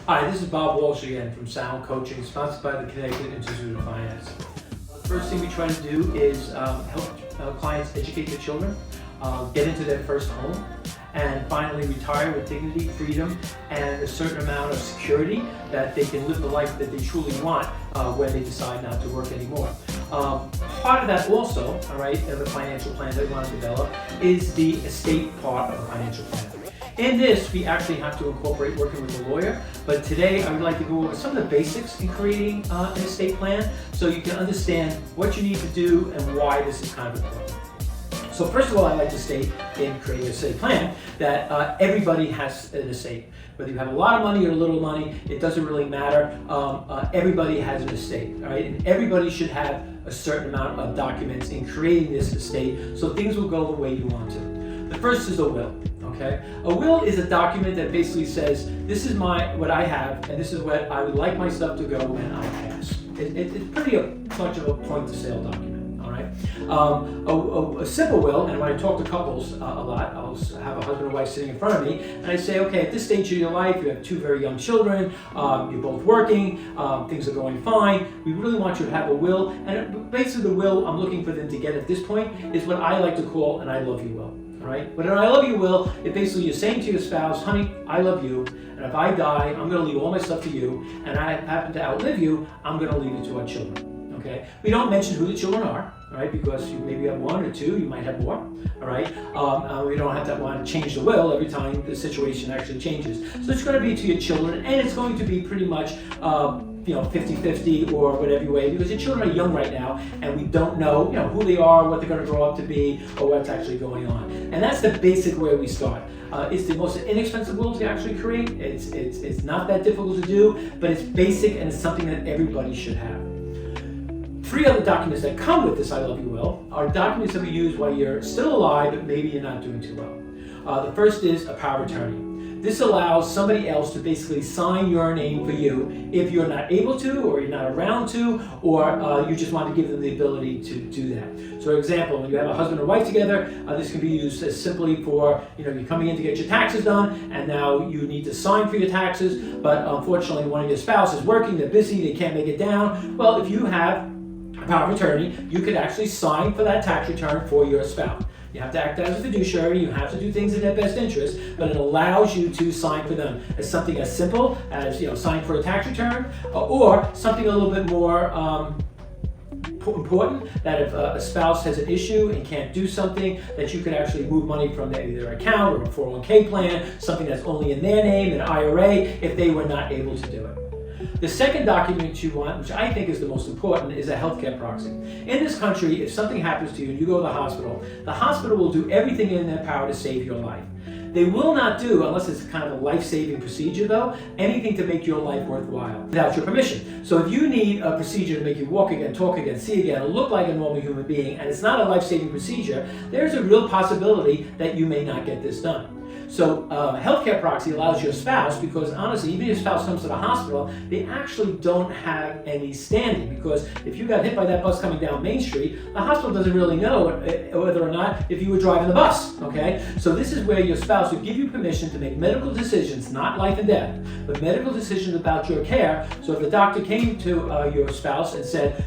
Hi, this is Bob Walsh again from Sound Coaching, sponsored by the Connecticut Institute of Finance. The first thing we try to do is help clients educate their children, get into their first home, and finally retire with dignity, freedom, and a certain amount of security that they can live the life that they truly want when they decide not to work anymore. Part of that also, all right, of the financial plan that we want to develop is the estate part of the financial plan. In this, we actually have to incorporate working with a lawyer, but today I would like to go over some of the basics in creating an estate plan so you can understand what you need to do and why this is kind of important. So first of all, I'd like to state in creating an estate plan that everybody has an estate. Whether you have a lot of money or a little money, it doesn't really matter. Everybody has an estate, all right? And everybody should have a certain amount of documents in creating this estate so things will go the way you want to. The first is a will. Okay? A will is a document that basically says, this is what I have, and this is what I would like my stuff to go when I pass. It's pretty much of a point-to-sale document, all right? A simple will, and when I talk to couples a lot, I'll have a husband and wife sitting in front of me, and I say, okay, at this stage of your life, you have two very young children, you're both working, things are going fine, we really want you to have a will, and basically the will I'm looking for them to get at this point is what I like to call an I love you will. Right? But an I love you will, it basically you're saying to your spouse, honey, I love you, and if I die, I'm going to leave all my stuff to you, and I happen to outlive you, I'm going to leave it to our children. Okay? We don't mention who the children are, right? Because you maybe have one or two, you might have more, all right? We don't have to want to change the will every time the situation actually changes. So it's going to be to your children, and it's going to be pretty much 50-50 or whatever way, because your children are young right now, and we don't know, who they are, what they're going to grow up to be, or what's actually going on. And that's the basic way we start. It's the most inexpensive will to actually create. It's not that difficult to do, but it's basic and it's something that everybody should have. 3 other documents that come with this I love you will are documents that we use while you're still alive, but maybe you're not doing too well. The first is a power of attorney. This allows somebody else to basically sign your name for you if you're not able to, or you're not around to, or you just want to give them the ability to do that. So for example, when you have a husband or wife together, this can be used as simply for, you're coming in to get your taxes done, and now you need to sign for your taxes, but unfortunately one of your spouse is working, they're busy, they can't make it down. Well, if you have a power of attorney, you could actually sign for that tax return for your spouse. You have to act as a fiduciary, you have to do things in their best interest, but it allows you to sign for them as something as simple as, sign for a tax return, or something a little bit more important, that if a spouse has an issue and can't do something, that you could actually move money from their account or a 401k plan, something that's only in their name, an IRA, if they were not able to do it. The second document you want, which I think is the most important, is a healthcare proxy. In this country, if something happens to you and you go to the hospital will do everything in their power to save your life. They will not do, unless it's kind of a life-saving procedure though, anything to make your life worthwhile without your permission. So if you need a procedure to make you walk again, talk again, see again, and look like a normal human being, and it's not a life-saving procedure, there's a real possibility that you may not get this done. So a healthcare proxy allows your spouse, because honestly, even if your spouse comes to the hospital, they actually don't have any standing, because if you got hit by that bus coming down Main Street, the hospital doesn't really know whether or not if you were driving the bus, okay? So this is where your spouse would give you permission to make medical decisions, not life and death, but medical decisions about your care. So if the doctor came to your spouse and said,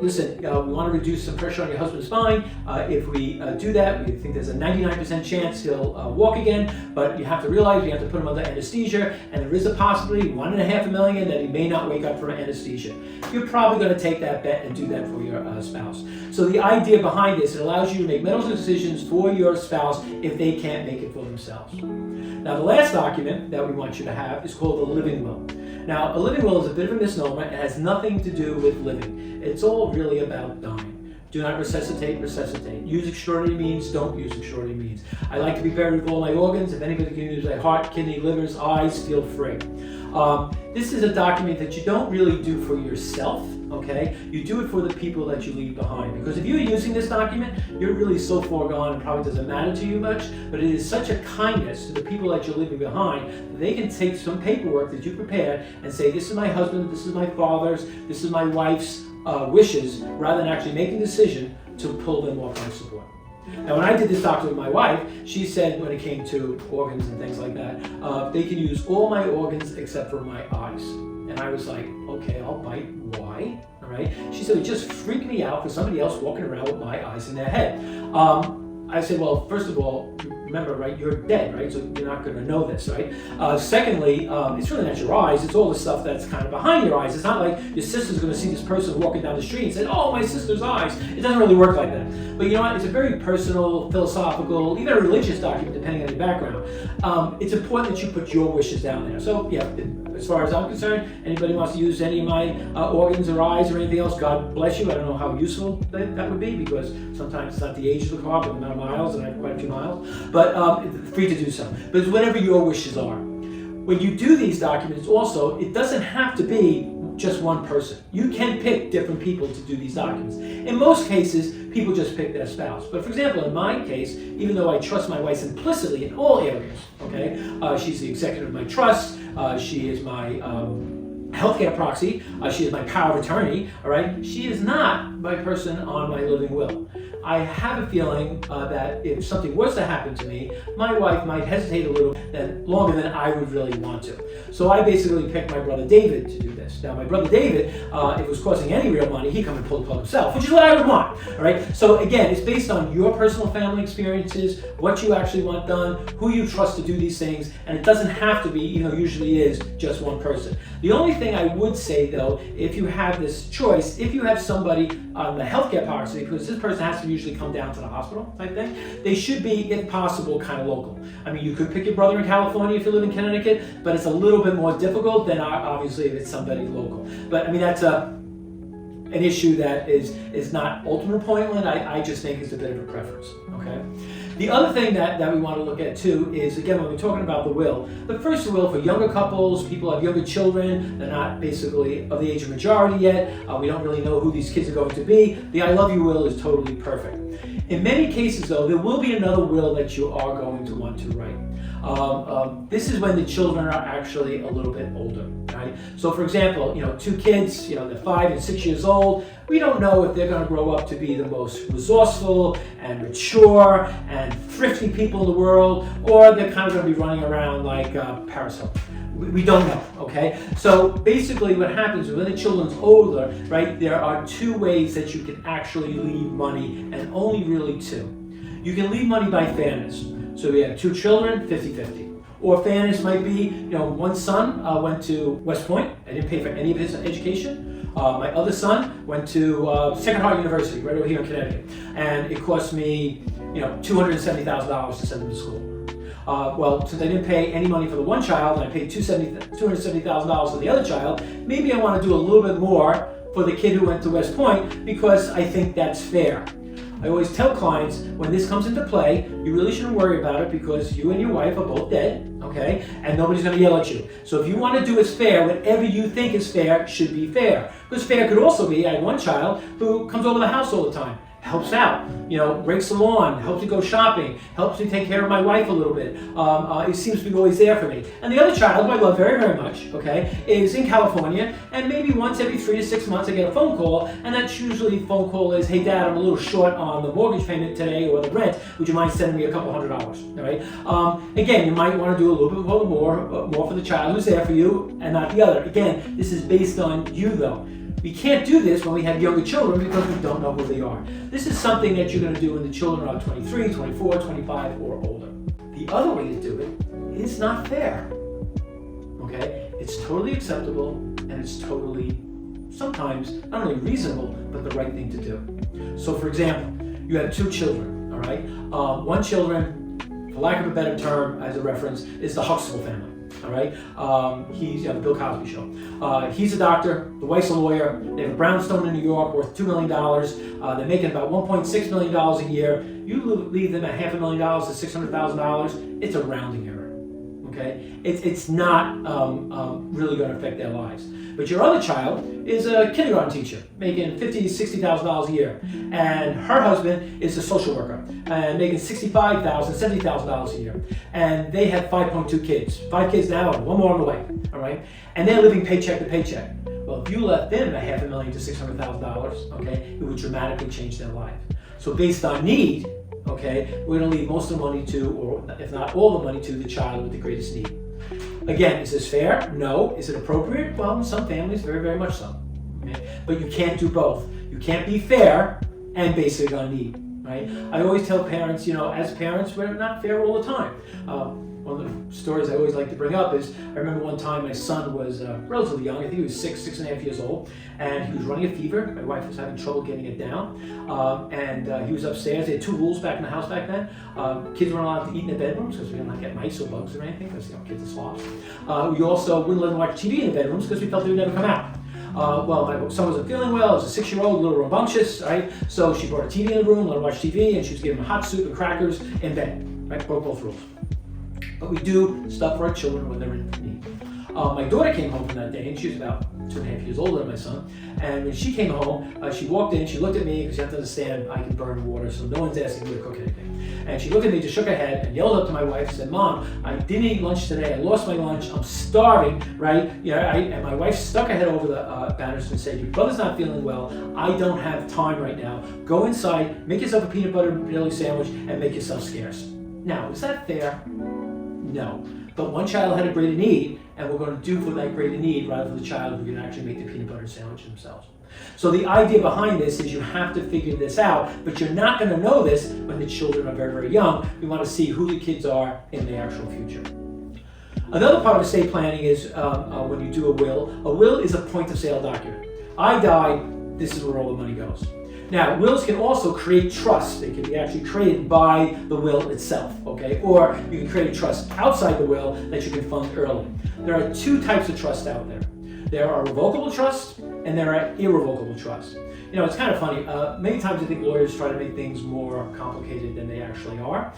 listen, we want to reduce some pressure on your husband's spine. If we do that, we think there's a 99% chance he'll walk again, but you have to realize you have to put him under anesthesia, and there is a possibility, $1.5 million, that he may not wake up from anesthesia. You're probably going to take that bet and do that for your spouse. So the idea behind this, it allows you to make medical decisions for your spouse if they can't make it for themselves. Now, the last document that we want you to have is called a living will. Now, a living will is a bit of a misnomer. It has nothing to do with living. It's all really about dying. Do not resuscitate, resuscitate. Use extraordinary means, don't use extraordinary means. I like to be buried with all my organs. If anybody can use my heart, kidney, livers, eyes, feel free. This is a document that you don't really do for yourself, okay? You do it for the people that you leave behind. Because if you're using this document, you're really so far gone, it probably doesn't matter to you much, but it is such a kindness to the people that you're leaving behind that they can take some paperwork that you prepared and say, this is my husband, this is my father's, this is my wife's wishes, rather than actually making a decision to pull them off on support. Now, when I did this doctor with my wife, she said when it came to organs and things like that, they can use all my organs except for my eyes. And I was like, okay, I'll bite. Why? All right. She said, it just freaked me out for somebody else walking around with my eyes in their head. I said, well, first of all, remember, right, you're dead, right? So you're not going to know this, right? Secondly, it's really not your eyes. It's all the stuff that's kind of behind your eyes. It's not like your sister's going to see this person walking down the street and say, oh, my sister's eyes. It doesn't really work like that. But you know what? It's a very personal, philosophical, even a religious document, depending on your background. It's important that you put your wishes down there. So, yeah, as far as I'm concerned, anybody wants to use any of my organs or eyes or anything else, God bless you. I don't know how useful that would be, because sometimes it's not the age of the car, but the amount of miles, and I have quite a few miles. But free to do so. But it's whatever your wishes are. When you do these documents also, it doesn't have to be just one person. You can pick different people to do these documents. In most cases, people just pick their spouse. But for example, in my case, even though I trust my wife implicitly in all areas, okay, she's the executive of my trust, she is my healthcare proxy, she is my power of attorney, all right? She is not my person on my living will. I have a feeling that if something was to happen to me, my wife might hesitate a little longer than I would really want to. So I basically picked my brother David to do this. Now, my brother David, if it was costing any real money, he'd come and pull the plug himself, which is what I would want. All right. So again, it's based on your personal family experiences, what you actually want done, who you trust to do these things, and it doesn't have to be, usually is just one person. The only thing I would say, though, if you have this choice, if you have somebody on the healthcare policy, because this person has to usually come down to the hospital type thing, they should be, if possible, kind of local. I mean, you could pick your brother in California if you live in Connecticut, but it's a little bit more difficult than obviously if it's somebody local. But I mean, that's an issue that is not ultimate appointment. I just think it's a bit of a preference, okay? The other thing that we want to look at too is, again, when we're talking about the will, the first will for younger couples, people have younger children, they're not basically of the age of majority yet, we don't really know who these kids are going to be, the I love you will is totally perfect. In many cases though, there will be another will that you are going to want to write. This is when the children are actually a little bit older, right? So for example, two kids, they're 5 and 6 years old. We don't know if they're going to grow up to be the most resourceful and mature and thrifty people in the world, or they're kind of going to be running around like Paris Hilton. We don't know, okay? So basically what happens is when the children's older, right, there are two ways that you can actually leave money, and only really two. You can leave money by fairness. So we have two children, 50-50. Or fairness might be, one son went to West Point. I didn't pay for any of his education. My other son went to Sacred Heart University, right over here in Connecticut. And it cost me, $270,000 to send him to school. Well, since I didn't pay any money for the one child and I paid $270,000 for the other child, maybe I want to do a little bit more for the kid who went to West Point because I think that's fair. I always tell clients, when this comes into play, you really shouldn't worry about it because you and your wife are both dead, okay? And nobody's going to yell at you. So if you want to do it fair, whatever you think is fair should be fair. Because fair could also be, I had one child who comes over the house all the time. Helps out, rakes the lawn, helps me go shopping, helps me take care of my wife a little bit. It seems to be always there for me. And the other child, who I love very, very much, okay, is in California, and maybe once every 3 to 6 months I get a phone call, and that's usually the phone call is, hey Dad, I'm a little short on the mortgage payment today or the rent, would you mind sending me a couple $100, all right? Again, you might want to do a little bit more for the child who's there for you and not the other. Again, this is based on you though. We can't do this when we have younger children because we don't know who they are. This is something that you're going to do when the children are 23, 24, 25, or older. The other way to do it is not fair. Okay? It's totally acceptable and it's totally, sometimes, not only reasonable, but the right thing to do. So for example, you have two children, all right? One children, for lack of a better term as a reference, is the Huxtable family. All right, he's the Bill Cosby show. He's a doctor, the wife's a lawyer. They have a brownstone in New York worth $2 million. They're making about $1.6 million a year. You leave them at $500,000 to $600,000. It's a rounding error. Okay, it's not really going to affect their lives. But your other child is a kindergarten teacher making $50,000 to $60,000 a year, and her husband is a social worker and making $65,000 to $70,000 a year, and they have 5.2 kids, 5 kids now and 1 more on the way. All right, and they're living paycheck to paycheck. Well, if you left them at $500,000 to $600,000, okay, it would dramatically change their life. So based on need, okay, we're going to leave most of the money to, or if not all the money to, the child with the greatest need. Again, is this fair? No. Is it appropriate? Well, in some families, very, very much so. Okay? But you can't do both. You can't be fair and base it on need, right? I always tell parents, as parents, we're not fair all the time. One of the stories I always like to bring up is, I remember one time my son was relatively young. I think he was 6.5 years old, and he was running a fever. My wife was having trouble getting it down, and he was upstairs. They had 2 rules back in the house back then. Kids weren't allowed to eat in their bedrooms because we didn't want to get mice or bugs or anything, because kids are slobs. We also wouldn't let them watch TV in the bedrooms because we felt they would never come out. Well, my son wasn't feeling well. He was a 6-year-old, a little rambunctious, right? So she brought a TV in the room, let him watch TV, and she was giving him hot soup and crackers in bed, right? Broke both rules. But we do stuff for our children when they're in need. My daughter came home from that day, and she was about 2.5 years older than my son. And when she came home, she walked in, she looked at me, because you have to understand, I can burn water, so no one's asking me to cook anything. And she looked at me, just shook her head, and yelled up to my wife and said, "Mom, I didn't eat lunch today. I lost my lunch. I'm starving," right? And my wife stuck her head over the banister and said, "Your brother's not feeling well. I don't have time right now. Go inside, make yourself a peanut butter and jelly sandwich, and make yourself scarce." Now, is that fair? No. But one child had a greater need, and we're going to do for that greater need rather than the child who can actually make the peanut butter sandwich themselves. So the idea behind this is you have to figure this out, but you're not going to know this when the children are very, very young. We want to see who the kids are in the actual future. Another part of estate planning is when you do a will. A will is a point of sale document. I died, this is where all the money goes. Now, wills can also create trust. They can be actually created by the will itself, okay? Or you can create a trust outside the will that you can fund early. There are 2 types of trust out there. There are revocable trusts and there are irrevocable trusts. It's kind of funny. Many times I think lawyers try to make things more complicated than they actually are.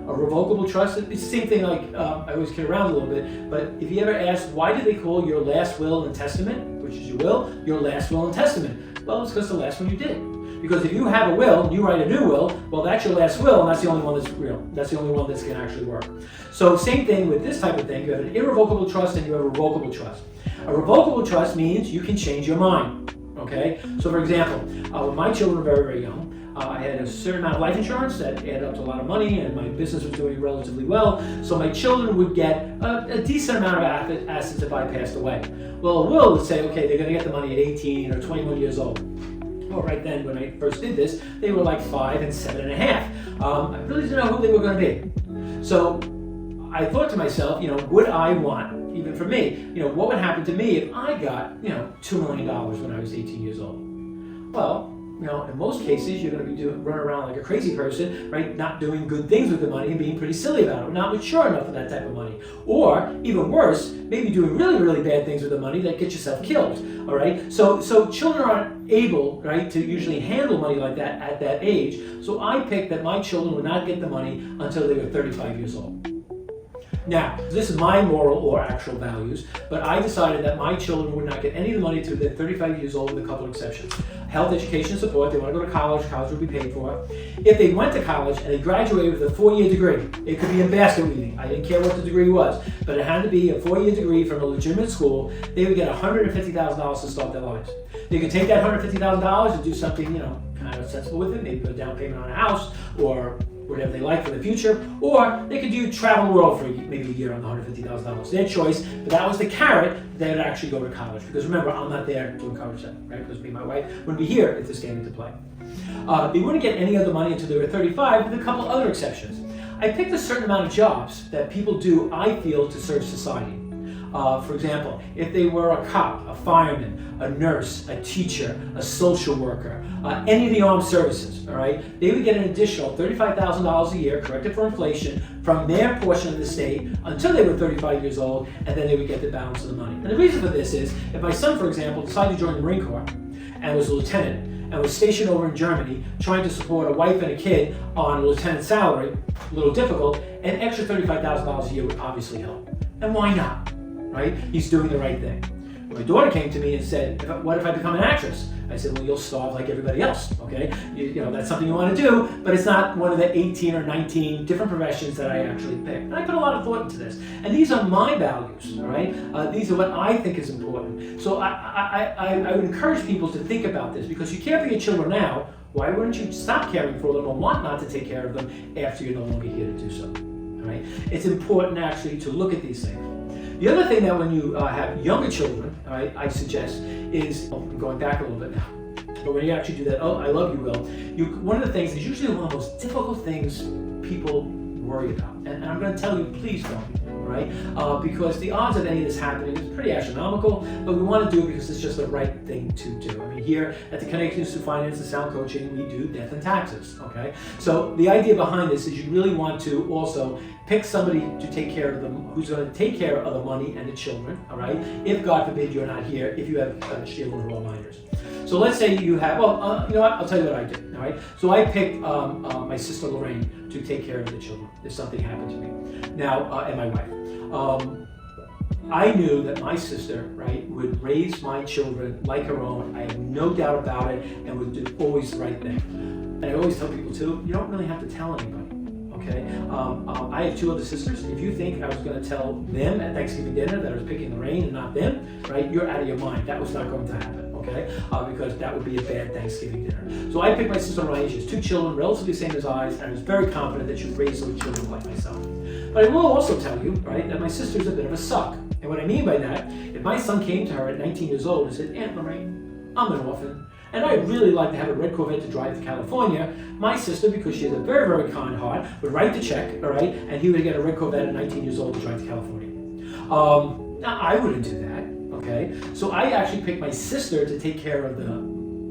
A revocable trust, it's the same thing, like I always kid around a little bit, but if you ever ask, why do they call your last will and testament, which is your will, your last will and testament? Well, it's because the last one you did. Because if you have a will and you write a new will, well, that's your last will, and that's the only one that's real. That's the only one that's going to actually work. So same thing with this type of thing. You have an irrevocable trust and you have a revocable trust. A revocable trust means you can change your mind. Okay? So for example, when my children were very, very young, I had a certain amount of life insurance that added up to a lot of money, and my business was doing relatively well. So my children would get a decent amount of assets if I passed away. Well, a will would say, okay, they're going to get the money at 18 or 21 years old. Well, right then, when I first did this, they were like 5 and 7.5. I really didn't know who they were going to be. So I thought to myself, would I want, even for me, what would happen to me if I got, $2 million when I was 18 years old? Well, in most cases, you're going to be running around like a crazy person, right? Not doing good things with the money and being pretty silly about it, not mature enough for that type of money. Or, even worse, maybe doing really, really bad things with the money that get yourself killed, all right? So children aren't able, right, to usually handle money like that at that age. So I picked that my children would not get the money until they were 35 years old. Now, this is my moral or actual values, but I decided that my children would not get any of the money until they're 35 years old, with a couple of exceptions. Health, education, support. They want to go to college. College would be paid for. If they went to college and they graduated with a 4-year degree, it could be in basket weaving. I didn't care what the degree was, but it had to be a 4-year degree from a legitimate school. They would get $150,000 to start their lives. They could take that $150,000 and do something, kind of sensible with it. Maybe put a down payment on a house or whatever they like for the future, or they could do travel the world for maybe a year on the $150,000. Their choice, but that was the carrot. They would actually go to college, because remember, I'm not there to encourage them, right? Because me and my wife wouldn't be here if this came into play. They wouldn't get any other money until they were 35, with a couple other exceptions. I picked a certain amount of jobs that people do, I feel, to serve society. For example, if they were a cop, a fireman, a nurse, a teacher, a social worker, any of the armed services, all right, they would get an additional $35,000 a year, corrected for inflation, from their portion of the state until they were 35 years old, and then they would get the balance of the money. And the reason for this is, if my son, for example, decided to join the Marine Corps and was a lieutenant, and was stationed over in Germany, trying to support a wife and a kid on a lieutenant's salary, a little difficult, an extra $35,000 a year would obviously help. And why not? Right? He's doing the right thing. My daughter came to me and said, what if I become an actress? I said, well, you'll starve like everybody else, okay? That's something you want to do, but it's not one of the 18 or 19 different professions that I actually picked. And I put a lot of thought into this. And these are my values, all right? These are what I think is important. So I would encourage people to think about this, because you care for your children now. Why wouldn't you stop caring for them or want not to take care of them after you're no longer here to do so? All right? It's important actually to look at these things. The other thing that when you have younger children, all right, I suggest is, I'm going back a little bit now, but when you actually do that, oh, I love you, Will, one of the things is usually one of the most difficult things people worry about. And I'm going to tell you, please don't, right? Because the odds of any of this happening is pretty astronomical, but we want to do it because it's just the right thing to do. I mean, here at the Connecticut Institute of Finance and Sound Coaching, we do death and taxes, okay? So the idea behind this is you really want to also pick somebody to take care of them, who's going to take care of the money and the children, all right? If, God forbid, you're not here, if you have children who are minors. So let's say you have, you know what, I'll tell you what I did, all right? So I picked my sister Lorraine to take care of the children if something happened to me. Now, and my wife. I knew that my sister, right, would raise my children like her own. I have no doubt about it, and would do always the right thing. And I always tell people too, you don't really have to tell anybody. Okay, I have 2 other sisters. If you think I was going to tell them at Thanksgiving dinner that I was picking Lorraine and not them, right, you're out of your mind. That was not going to happen, okay, because that would be a bad Thanksgiving dinner. So I picked my sister Lorraine. She has 2 children, relatively the same as I, and I was very confident that she would raise those children like myself. But I will also tell you, right, that my sister's a bit of a suck. And what I mean by that, if my son came to her at 19 years old and said, Aunt Lorraine, I'm an orphan, and I'd really like to have a red Corvette to drive to California, my sister, because she has a very, very kind heart, would write the check, all right, and he would get a red Corvette at 19 years old to drive to California. Now, I wouldn't do that, okay? So I actually picked my sister to take care of the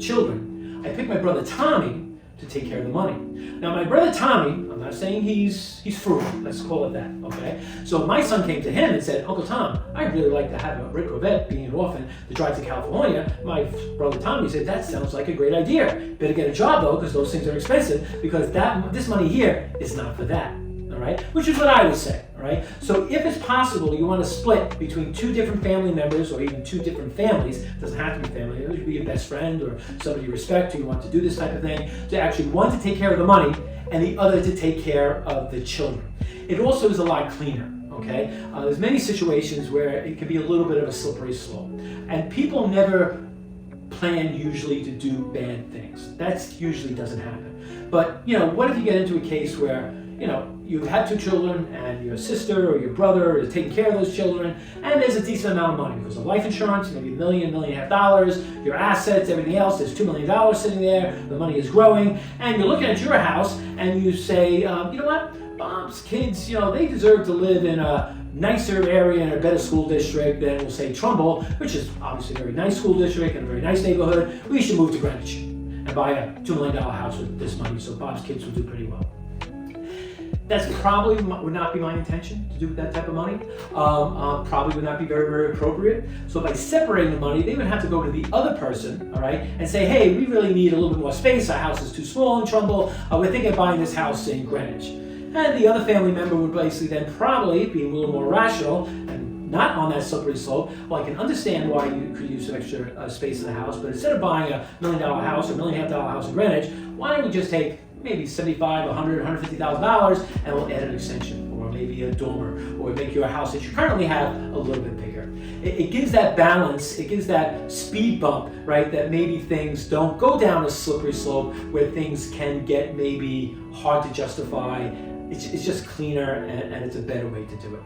children. I picked my brother Tommy to take care of the money. Now, my brother Tommy, I'm not saying he's frugal, let's call it that, okay? So my son came to him and said, Uncle Tom, I'd really like to have a red Corvette, being an orphan, to drive to California. My brother Tommy said, that sounds like a great idea. Better get a job though, because those things are expensive, because this money here is not for that, all right? Which is what I would say, all right? So if it's possible, you want to split between 2 different family members, or even 2 different families. It doesn't have to be family. It could be your best friend or somebody you respect who you want to do this type of thing, to actually one to take care of the money and the other to take care of the children. It also is a lot cleaner, okay? There's many situations where it can be a little bit of a slippery slope. And people never plan usually to do bad things. That usually doesn't happen. But, you know, what if you get into a case where, you know, you have 2 children and your sister or your brother is taking care of those children, and there's a decent amount of money because of life insurance, maybe $1 million, $1.5 million, your assets, everything else, there's $2 million sitting there, the money is growing, and you're looking at your house and you say, you know what, Bob's kids, you know, they deserve to live in a nicer area and a better school district than, we'll say, Trumbull, which is obviously a very nice school district and a very nice neighborhood. We should move to Greenwich and buy a $2 million house with this money so Bob's kids will do pretty well. That's probably would not be my intention to do with that type of money. Probably would not be very, very appropriate. So by separating the money, they would have to go to the other person, all right, and say, hey, we really need a little bit more space. Our house is too small in Trumbull. We're thinking of buying this house in Greenwich. And the other family member would basically then probably be a little more rational and not on that slippery slope. Well, I can understand why you could use some extra space in the house, but instead of buying a $1 million house or $1.5 million house in Greenwich, why don't we just take maybe $75,000, $100,000, $150,000 and we'll add an extension, or maybe a dormer, or make your house that you currently have a little bit bigger. It gives that balance, it gives that speed bump, right, that maybe things don't go down a slippery slope where things can get maybe hard to justify. It's just cleaner and it's a better way to do it.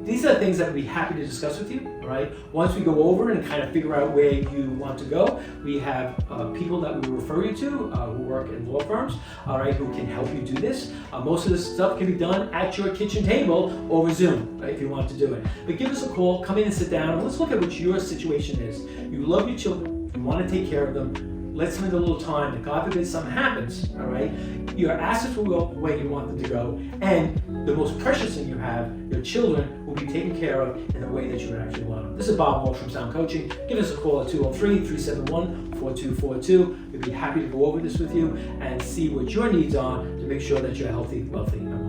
These are the things that we'd be happy to discuss with you, all right? Once we go over and kind of figure out where you want to go, we have people that we refer you to who work in law firms, all right, who can help you do this. Most of this stuff can be done at your kitchen table over Zoom, right, if you want to do it. But give us a call, come in and sit down, and let's look at what your situation is. You love your children, you want to take care of them. Let's spend a little time, and God forbid something happens, all right? Your assets will go the way you want them to go, and the most precious thing you have, your children, will be taken care of in the way that you would actually want them. This is Bob Walsh from Sound Coaching. Give us a call at 203-371-4242. We'd be happy to go over this with you and see what your needs are to make sure that you're healthy, wealthy, and